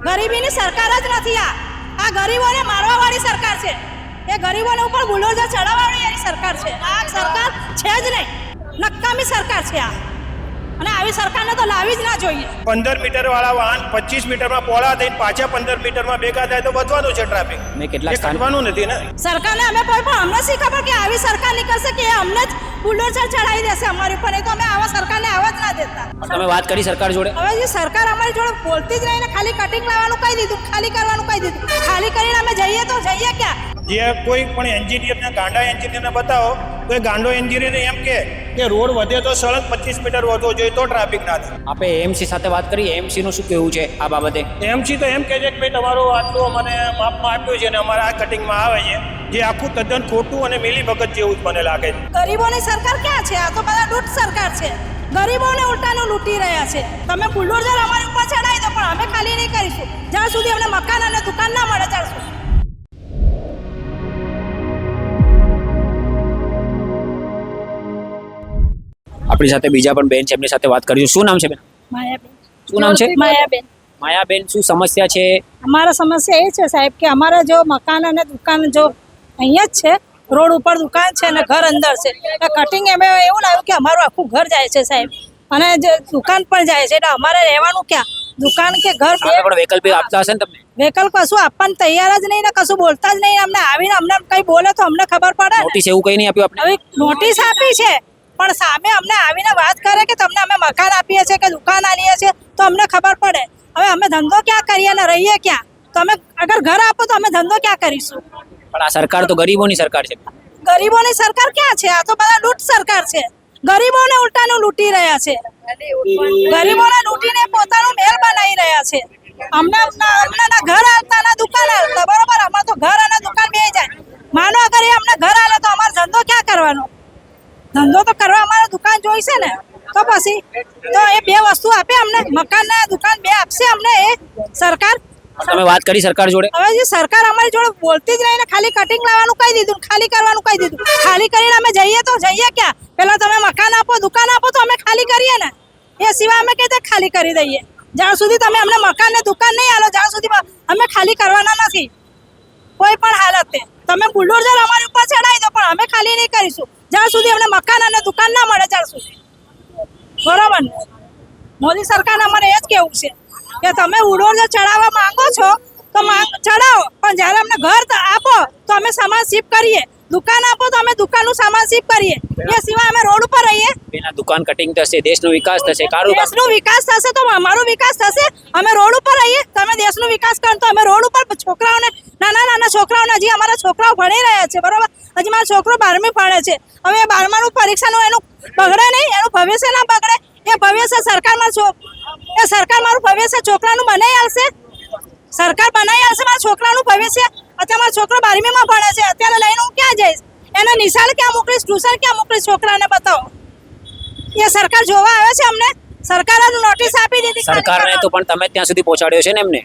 ગરીબીની સરકાર જ નથી આ ગરીબોને મારવાવાળી સરકાર છે. એ ગરીબોને ઉપર બુલડોઝર ચડાવવાની એની સરકાર છે. આ સરકાર છે જ નહીં, નકામી સરકાર છે આ. અને આવી સરકારને તો લાવી જ ના જોઈએ. 15 મીટર વાળા વાહન 25 મીટરમાં પોળા થઈને પાછા 15 મીટરમાં ભેગા થાય તો વધવાનું છે ટ્રાફિક. મેં કેટલાક એ કાઢવાનું નથી ને. સરકારને અમે કોઈ પણ અમને શી ખબર કે આવી સરકાર નીકળશે કે અમને જ બુલડોઝર ચડાવી દેશે અમારી ઉપર. એ તો અમે આવા સરકારને આવવા જ ના દેતા. તમે વાત કરી સરકાર જોડે, હવે જે સરકાર અમારી જોડે બોલતી જ નહીં ને ખાલી કટિંગ લાવવાનું કહી દીધું, ખાલી કરવાનું કહી દીધું. ખાલી કરીને અમે જઈએ તો જઈએ ક્યાં? જે કોઈ પણ એન્જિનિયરને ગાંડા એન્જિનિયરને બતાવો તો એ ગાંડો એન્જિનિયર એમ કે રોડ વધે તો સળંગ 25 મીટર વધવો જોઈએ તો ટ્રાફિક ના થાય. આપણે એએમસી સાથે વાત કરી, એએમસી નું શું કહેવું છે આ બાબતે? એમસી તો એમ કહે છે કે ભાઈ તમારું આટલું મને માપમાં આપ્યું છે ને અમારે આ કટિંગમાં આવે છે, જે આખું તદ્દન ખોટું અને મિલીભગત જેવું જ મને લાગે છે. ગરીબોની સરકાર ક્યાં છે? આ તો બધા લૂંટ સરકાર છે. ગરીબોને ઉલટાનું લૂંટી રહ્યા છે. તમે બુલડોઝર અમારી ઉપર ચડાવી દો પણ અમે ખાલી નહીં કરીશું જ્યાં સુધી અમને મકાન અને દુકાન ના મળે ત્યાં સુધી. આપણી સાથે બીજા પણ બેન છે, એમની સાથે વાત કરીશું. શું નામ છે બેન? માયાબેન. શું નામ છે? માયાબેન. માયાબેન, શું સમસ્યા છે? અમારા સમસ્યા એ છે સાહેબ કે અમારા જો મકાન અને દુકાન જો અહીંયા જ છે, રોડ ઉપર દુકાન છે અને ઘર અંદર છે. કટિંગ એમ એવું લાગ્યું કે અમારું આખું ઘર જાય છે સાહેબ, અને જે દુકાન પણ જાય છે. એટલે અમારે રહેવાનું ક્યાં? દુકાન કે ઘર? સામે પણ વૈકલ્પિક આપતા હશે ને તમને? વૈકલ્પ કશું આપવાનું તૈયાર જ નહીં ને કશું બોલતા જ નહીં. અમને આવીને અમને કઈ બોલે તો અમને ખબર પડે ને. નોટિસ એવું કઈ નહીં આપ્યું આપણે? હવે નોટિસ આપી છે પણ સામે અમને આવીને વાત કરે કે તમને અમે મકાન આપીએ છીએ કે દુકાન આલીએ છીએ તો અમને ખબર પડે. હવે અમે ધંધો ક્યાં કરીએ ને રહીએ ક્યાં? તો અમે અગર ઘર આપો તો અમે ધંધો ક્યાં કરીશું? પણ આ સરકાર તો ગરીબોની સરકાર છે. ગરીબોની સરકાર ક્યાં છે? આ તો બધા લૂંટ સરકાર છે. ગરીબોને ઉલટાનું લૂંટી રહ્યા છે. ગરીબોને લૂંટીને પોતાનું મહેલ બનાવી રહ્યા છે. અમને ના ઘર હાલતા ના દુકાન હાલતા. બરોબર, અમારે તો ઘર અને દુકાન બે જાય. માનો અગર એ અમને ઘર હાલે તો અમારે ધંધો ક્યાં કરવાનો? ધંધો તો કરવા અમારે દુકાન જોઈશે ને. તો પછી તો એ બે વસ્તુ આપે અમને, મકાન ને દુકાન બે આપશે અમને એ સરકાર? તમે વાત કરી સરકાર જોડે? હવે જે સરકાર અમારી જોડે બોલતી જ નહીં ને ખાલી કટિંગ લાવવાનું કહી દીધું, ખાલી કરવાનું કહી દીધું. ખાલી કરીને અમે જઈએ તો જઈએ ક્યાં? પેલા તમે મકાન આપો, દુકાન આપો તો અમે ખાલી કરીએ ને. એ સિવાય અમે કઈ ખાલી કરી દઈએ. જ્યાં સુધી તમે અમને મકાન ને દુકાન નહીં આલો ત્યાં સુધી અમે ખાલી કરવાના નથી કોઈ પણ હાલતે. તમે બુલડોઝર અમારી ઉપર ચડાવી દો પણ અમે ખાલી નહીં કરીશું જ્યાં સુધી અમને મકાન અને દુકાન ના મળે ત્યાં સુધી. બરોબર ને? મોદી સરકારને અમારે એ જ કેવું છે કે તમે બુલડોઝર ચડાવવા માંગો છો તો ચડાવો, પણ જ્યારે અમને ઘર આપો તો અમે સામાન શિફ્ટ કરીએ, દુકાન આપો તો અમે દુકાનનું સામાન શિફ્ટ કરીએ. એ સિવાય અમે રોડ ઉપર રહીએ? એના દુકાન કટિંગ થશે, દેશનો વિકાસ થશે, દેશનો વિકાસ થશે તો અમારો વિકાસ થશે. અમે રોડ ઉપર રહીએ, તમે દેશનો વિકાસ કરો તો અમે રોડ ઉપર છોકરાઓને, નાના છોકરાઓને, હજી અમારા છોકરાઓ ભણી રહ્યા છે. બરોબર, હજી મારો છોકરો 12મી ભણે છે. હવે 12માનું પરીક્ષાનું એનું બગડે નહીં, એનું ભવિષ્ય ના બગડે. એ ભવિષ્ય સરકારમાં એ સરકાર મારું ભવિષ્ય છોકરાનું બનાવી આવશે. સરકાર બનાવી આવશે મારા છોકરાનું ભવિષ્ય. અત્યારે મારો છોકરો 12મીમાં ભણે છે, અત્યારે લઈને હું ક્યાં જઈશ? એને નિશાળ ક્યાં મોકલીશ, ટ્યુશન ક્યાં મોકલીશ? છોકરાને બતાવો. એ સરકાર જોવા આવે છે અમને? સરકારે નોટિસ આપી દીધી સરકારને તો, પણ તમે ત્યાં સુધી પહોંચાડ્યો છે ને એમને?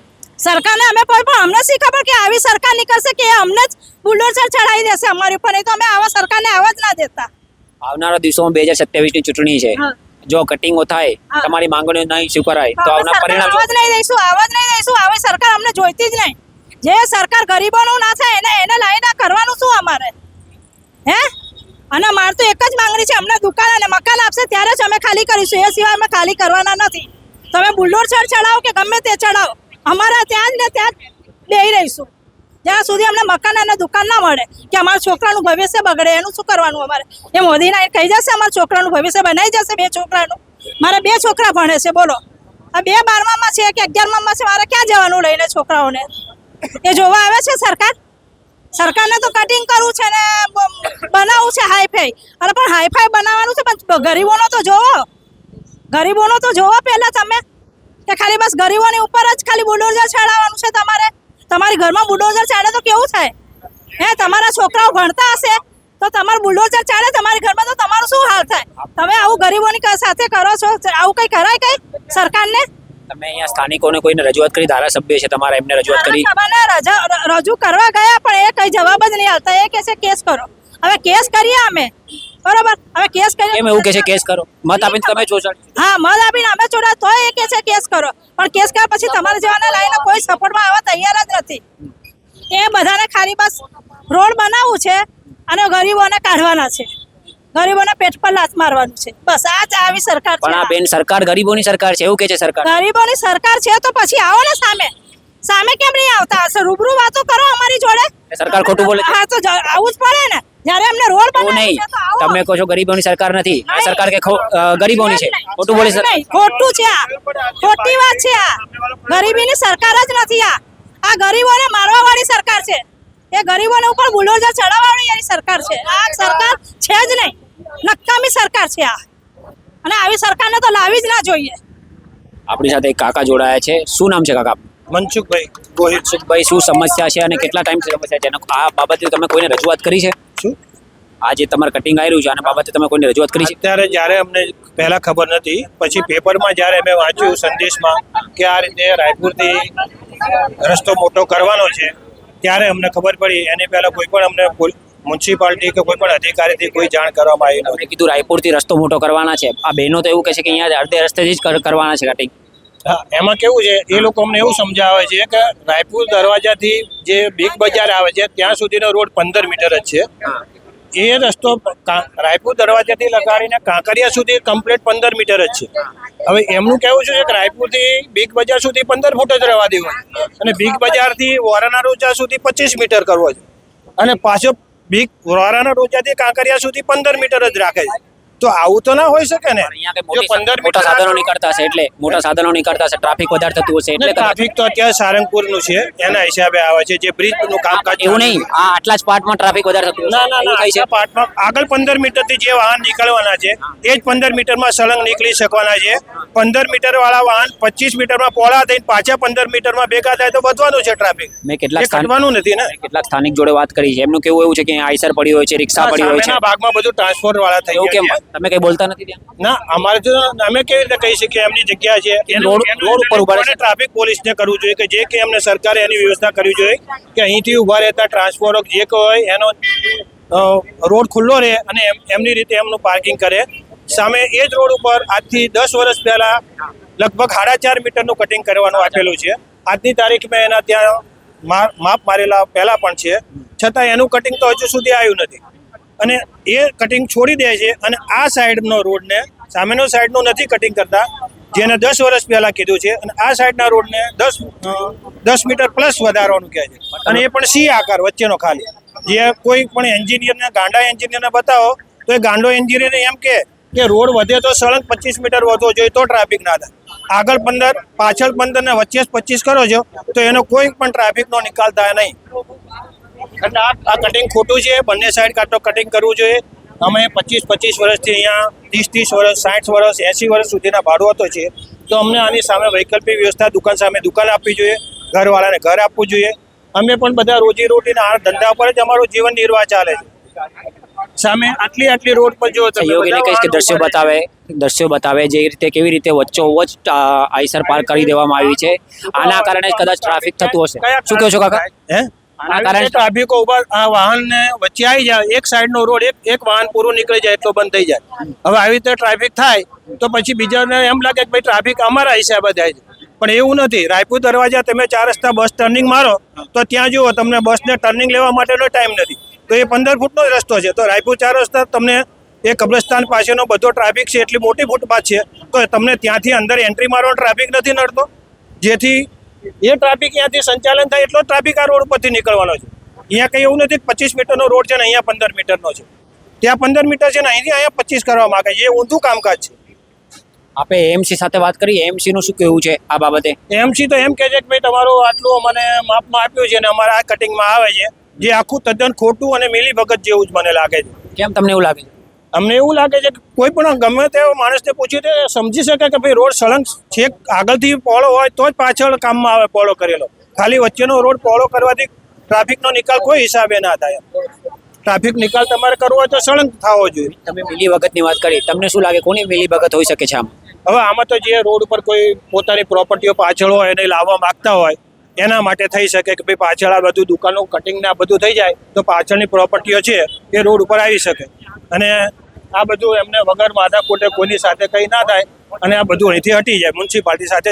સરકારને અમે કોઈ પણ અમને શી ખબર કે આવી સરકાર નીકળશે કે અમને જ બુલડોઝર ચડાવી દેશે અમારી ઉપર. એ તો અમે આવા સરકારને આવવા જ ના દેતા. આવનારા દિવસોમાં 2027 ની ચૂંટણી છે, જો કટિંગો થાય, તમારી માંગણીઓ નહીં સ્વીકારાય તો આવનાર પરિણામ આવવા જ નહીં દઈશું. આવી સરકાર અમને જોઈતી જ નહીં. જે સરકાર ગરીબોનું ના થાય એને લાઈને કરવાનું શું અમારે? હે? અને મારે તો એક જ માંગણી છે, અમને દુકાન અને મકાન આપશે ત્યારે જ અમે ખાલી કરીશું. એ સિવાય અમે ખાલી કરવાના નથી. તમે બુલડોઝર ચડાવો કે ગમે તે ચડાવો, અમારા ત્યાં જ ને ત્યાં જ બેહી રહીશું જ્યાં સુધી અમને મકાન અને દુકાન ના મળે. કે અમારા છોકરાનું ભવિષ્ય બગડે એનું શું કરવાનું અમારે? એ મોદીના કહી જશે અમારા છોકરાનું ભવિષ્ય બનાવી જશે. 2 છોકરાનું, મારા 2 છોકરા ભણે છે. બોલો, આ 2 12માં છે કે 11માં છે, મારે ક્યાં જવાનું લઈને છોકરાઓને? એ જોવા આવે છે સરકાર? સરકારને તો કટિંગ કરવું છે ને બનાવવું છે હાઈફાઈ. અરે પણ હાઈફાઈ બનાવવાનું છે પણ ગરીબોનો તો જોવો. ગરીબોનો તો જોવો પહેલા તમે, કે ખાલી બસ ગરીબોની ઉપર જ ખાલી બુલડોઝર ચડાવવાનું છે તમારે. તમારી ઘરમાં બુલડોઝર ચાલે તો કેવું થાય? હે, તમારા છોકરાઓ ભણતા હશે તો તમારું બુલડોઝર ચાલે તમારી ઘરમાં તો તમારું શું હાલ થાય? તમે આવું ગરીબોની સાથે કરો છો, આવું કઈ કરાય કઈ સરકારને? તમે અહીંયા સ્થાનિકોને કોઈને રજૂઆત કરી? ધારાસભ્ય છે તમારા, એમને રજૂઆત કરી? રજૂ કરવા ગયા પણ એ કઈ જવાબ જ નહીં આવતા. એ કહે છે કેસ કરો. હવે કેસ કરીએ અમે બરોબર હવે કેસ કરી કેમ એવું કે છે કેસ કરો મત આપીને તમે ચોટાડી હા મત આપીને અમે ચોડા તોય એ કે છે કેસ કરો પણ કેસ કર્યા પછી તમારા જેવાને લાઈને કોઈ સપોર્ટમાં આવવા તૈયાર જ નથી એ બધાને ખાલી બસ રોડ બનાવવું છે અને ગરીબોને કાઢવાના છે ગરીબોના પેટ પર લાત મારવાનું છે બસ આ જ આવી સરકાર છે પણ આ બેન સરકાર ગરીબોની સરકાર છે એવું કે છે સરકાર ગરીબોની સરકાર છે તો પછી આવો ને સામે કેમ નહીં આવતા હશે રૂબરૂ વાતો કરો અમારી જોડે સરકાર ખોટું બોલે છે? હા તો આવું જ પડે ને જ્યારે એમને રોડ એવું બનાવ્યો નહીં છે તો આવો તમે કહો છો ગરીબોની સરકાર નથી આ સરકાર કે ગરીબોની છે ખોટું બોલે સર નહીં, ખોટું છે આ ખોટી વાત છે આ ગરીબીની સરકાર જ નથી આ ગરીબોને મારવા વાળી સરકાર છે એ ગરીબોને ઉપર બુલડોઝર ચડાવવાની એની સરકાર છે આ સરકાર છે જ નહીં નકામી સરકાર છે આ અને આવી સરકારને તો લાવી જ ના જોઈએ આપણી સાથે એક કાકા જોડાયા છે શું નામ છે કાકા મનસુખભાઈ ગોહિલ. ભાઈ શું સમસ્યા છે અને કેટલા ટાઈમથી સમસ્યા છે અને આ બાબતે તમે કોઈને રજૂઆત કરી છે શું આ જે તમારે કટિંગ આવી રહ્યું છે આના બાબતે તમે કોઈને રજૂઆત કરી છે અત્યારે જ્યારે અમને પહેલા ખબર નથી પછી પેપરમાં જ્યારે અમે વાંચ્યું સંદેશમાં કે આ રીતે રાયપુરથી રસ્તો મોટો કરવાનો છે ત્યારે અમને ખબર પડી એની પહેલા કોઈ પણ અમને મ્યુનિસિપાલિટી કે કોઈ પણ અધિકારીથી કોઈ જાણ કરવામાં આવી તમે કીધું રાયપુરથી રસ્તો મોટો કરવાના છે આ બહેનો તો એવું કહે છે કે અહીંયા અડધે રસ્તેથી જ કરવાના છે કટિંગ હા એમાં કેવું છે એ લોકો અમને એવું સમજાવે છે કે રાયપુર દરવાજાથી જે બિગ બજાર આવે છે ત્યાં સુધીનો રોડ 15 મીટર જ છે એ રસ્તો રાયપુર દરવાજાથી લગાડીને કાંકરિયા સુધી કમ્પ્લીટ 15 મીટર જ છે હવે એમનું કહેવું છે કે રાયપુરથી બિગ બજાર સુધી 15 ફૂટ જ રહેવા દેવું અને બિગ બજારથી વોરાના રોજા સુધી 25 મીટર કરવો છે અને પાછો બિગ વોરાના રોજાથી કાંકરિયા સુધી 15 મીટર જ રાખે છે તો આવું તો ના હોઈ શકે ને અહીંયા જો કઈ 15 મોટા સાધનો નીકળતા હશે એટલે મોટા સાધનો નીકળતા હશે ટ્રાફિક વધારે થતું હશે એટલે કદાચ. ટ્રાફિક તો અત્યારે સારંગપુરનું છે એના હિસાબે આવે છે જે બ્રિજનું કામકાજ એવું નહીં આ આટલા જ પાર્ટમાં ટ્રાફિક વધારે થતું હશે. ના ના એવું ના થાય છે આ પાર્ટમાં આગળ 15 મીટરથી જે વાહન નીકળવાના છે એ જ 15 મીટરમાં સળંગ નીકળી શકવાના છે 15 મીટર વાળા વાહન 25 મીટરમાં પોળા થઈને પાછા 15 મીટરમાં ભેગા થાય તો વધવાનું છે ટ્રાફિક મેં કેટલાક એ ઘટવાનું નથી ને કેટલાક સ્થાનિક જોડે વાત કરી છે એમનું કેવું એવું છે કે અહીંયા આઈસર પડી હોય છે રિક્ષા પડી હોય છે સામેના ભાગમાં બધું ટ્રાન્સપોર્ટ વાળા થઈ એવું કેમ ગયા છે તમે કઈ બોલતા નથી ત્યાં ના અમારે તો અમે કેવી રીતે કહી શકીએ એમની જગ્યા છે રોડ ઉપર ઉભા રહેશે. ટ્રાફિક પોલીસને કરવું જોઈએ કે જે કે એમને સરકારે એની વ્યવસ્થા કરવી જોઈએ કે અહીંથી ઉભા રહેતા ટ્રાન્સપોર્ટ જે કોઈ હોય એનો રોડ ખુલ્લો રહે અને એમની રીતે એમનું પાર્કિંગ કરે સામે એ જ રોડ ઉપર આજથી 10 વર્ષ પહેલા લગભગ 4.5 મીટરનું કટિંગ કરવાનું આપેલું છે આજની તારીખમાં એના ત્યાં માપ મારેલા પહેલા પણ છે છતાં એનું કટિંગ તો હજુ સુધી આવ્યું નથી અને એ કટિંગ છોડી દે છે અને આ સાઈડનો રોડને સામેનો સાઈડનું નથી કટિંગ કરતા જેને 10 વર્ષ પહેલા કીધું છે અને આ સાઈડના રોડને 10 મીટર પ્લસ વધારવાનું કહે છે અને એ પણ સી આકાર વચ્ચેનો ખાલી જે કોઈ પણ એન્જિનિયરને ગાંડા એન્જિનિયરને બતાવો તો એ ગાંડો એન્જિનિયરને એમ કે રોડ વધે તો સળંગ 25 મીટર વધવો જોઈએ તો ટ્રાફિક ના થાય આગળ 15 પાછળ 15 ને વચ્ચે 25 કરો છો તો એનો કોઈ પણ ટ્રાફિકનો નિકાલ થાય નહીં એટલે આ કટિંગ ખોટું છે બંને સાઈડ કાં તો કટિંગ કરવું જોઈએ અમે 25 વર્ષથી અહીંયા 30 વર્ષ 60 વર્ષ 80 વર્ષ સુધીના ભાડુઆતો છે તો અમને આની સામે વૈકલ્પિક વ્યવસ્થા દુકાન સામે દુકાન આપવી જોઈએ ઘરવાળાને ઘર આપવું જોઈએ અમે પણ બધા રોજીરોટીના આ ધંધા પર જ અમારું જીવન નિર્વાહ ચાલે છે સામે આટલી રોડ પર જો તમે યોગીને કહીશ કે દ્રશ્યો બતાવે જે રીતે કેવી રીતે વચ્ચોવચ્ચ આઈસર પાર્ક કરી દેવામાં આવી છે આના કારણે જ કદાચ ટ્રાફિક થતું હશે શું કહો છો કાકા હે આના કારણે ટ્રાફિકો ઉભા આ વાહનને વચ્ચે આવી જાય એક સાઈડનો રોડ એક વાહન પૂરું નીકળી જાય એટલો બંધ થઈ જાય હવે આવી રીતે ટ્રાફિક થાય તો પછી બીજાને એમ લાગે કે ભાઈ ટ્રાફિક અમારા હિસાબે થાય છે પણ એવું નથી રાયપુર દરવાજા તમે 4 રસ્તા બસ ટર્નિંગ મારો તો ત્યાં જુઓ તમને બસને ટર્નિંગ લેવા માટેનો ટાઈમ નથી તો એ 15 ફૂટનો જ રસ્તો છે તો રાયપુર 4 રસ્તા તમને એ કબ્રસ્તાન પાસેનો બધો ટ્રાફિક છે એટલી મોટી ફૂટપાથ છે તો તમને ત્યાંથી અંદર એન્ટ્રી મારવાનો ટ્રાફિક નથી નડતો જેથી એ ટ્રાફિક ત્યાંથી સંચાલન થાય એટલો ટ્રાફિક આ રોડ પરથી નીકળવાનો છે અહીંયા કંઈ એવું નથી 25 મીટરનો રોડ છે ને અહીંયા 15 મીટરનો છે ત્યાં 15 મીટર છે ને અહીંથી અહીંયા 25 કરવા માંગે છે એ ઊંધું કામકાજ છે આપણે એએમસી સાથે વાત કરી એએમસી નું શું કહેવું છે આ બાબતે એમસી તો એમ કહે છે કે ભાઈ તમારું આટલું અમને માપમાં આપ્યું છે ને અમારા આ કટિંગમાં આવે છે જે આખું તદ્દન ખોટું અને મિલીભગત જેવું જ મને લાગે છે કેમ તમને એવું લાગે છે અમને એવું લાગે છે કે કોઈ પણ ગમે તે માણસને પૂછ્યું તો સમજી શકે કે ભાઈ રોડ સળંગ છેક આગળથી પહોળો હોય તો જ પાછળ કામમાં આવે પહોળો કરેલો ખાલી વચ્ચેનો રોડ પહોળો કરવાથી ટ્રાફિકનો નિકાલ કોઈ હિસાબે ના થાય ટ્રાફિક નિકાલ તમારે કરવો હોય તો સળંગ થવો જોઈએ તમે મિલીભગતની વાત કરી તમને શું લાગે કોની મિલીભગત હોઈ શકે છે આમ હવે આમાં તો જે રોડ ઉપર કોઈ પોતાની પ્રોપર્ટીઓ પાછળ હોય એને લાવવા માંગતા હોય એના માટે થઈ શકે કે ભાઈ પાછળ આ બધું દુકાનો કટિંગ ને આ બધું થઈ જાય તો પાછળની પ્રોપર્ટીઓ છે એ રોડ ઉપર આવી શકે અને આ બધું એમને વગર માથાકૂટે કોઈની સાથે કંઈ ના થાય અને આ બધું અહીંથી હટી જાય મ્યુનિસિપાલિટી સાથે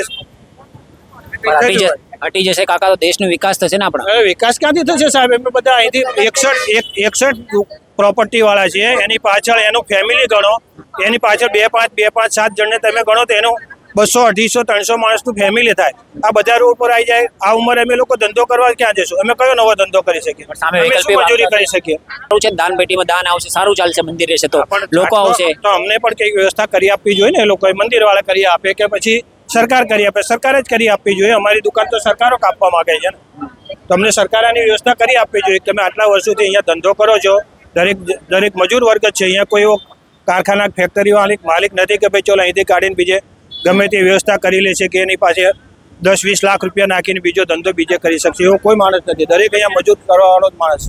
હટી જશે કાકા તો દેશનો વિકાસ થશે ને આપણા. હવે વિકાસ ક્યાંથી થશે સાહેબ? એમને બધા અહીંથી 61 પ્રોપર્ટી વાળા છે, એની પાછળ એનું ફેમિલી ગણો, એની પાછળ 2, 5, 7 જણને તમે ગણો તો એનું 200, 250, 300 માણસનું ફેમિલી થાય. આ બધા રોડ પર આવી જાય. આ ઉંમરે અમે લોકો ધંધો કરવા ક્યાં જઈશું? અમે કયો નવો ધંધો કરી શકીએ? સામે અમે વૈકલ્પિક શું મજૂરી કરી શકીએ? સારું છે દાન પેટીમાં દાન આવશે, સારું ચાલશે, મંદિર રહેશે તો લોકો આવશે. તો અમને પણ કઈ વ્યવસ્થા કરી આપવી જોઈએ ને. એ લોકોએ મંદિર વાળા કરી આપે કે પછી સરકાર કરી આપે? સરકારે જ કરી આપવી જોઈએ. અમારી દુકાન તો સરકારો કાપવા માંગે છે ને. તો અમને સરકારની વ્યવસ્થા કરી આપવી જોઈએ. તમે આટલા વર્ષોથી અહીંયા ધંધો કરો છો, દરેક મજૂર વર્ગ જ છે. અહીંયા કોઈ એવો કારખાના ફેક્ટરી માલિક નથી કે ભાઈ ચલો અહીંથી કાઢીને બીજે ગમે તે વ્યવસ્થા કરી લે છે કે એની પાસે 10-20 લાખ રૂપિયા નાખીને બીજો ધંધો બીજે કરી શકશે. એવો કોઈ માણસ નથી. દરેક અહીંયા મજૂર કરવાવાળો જ માણસ.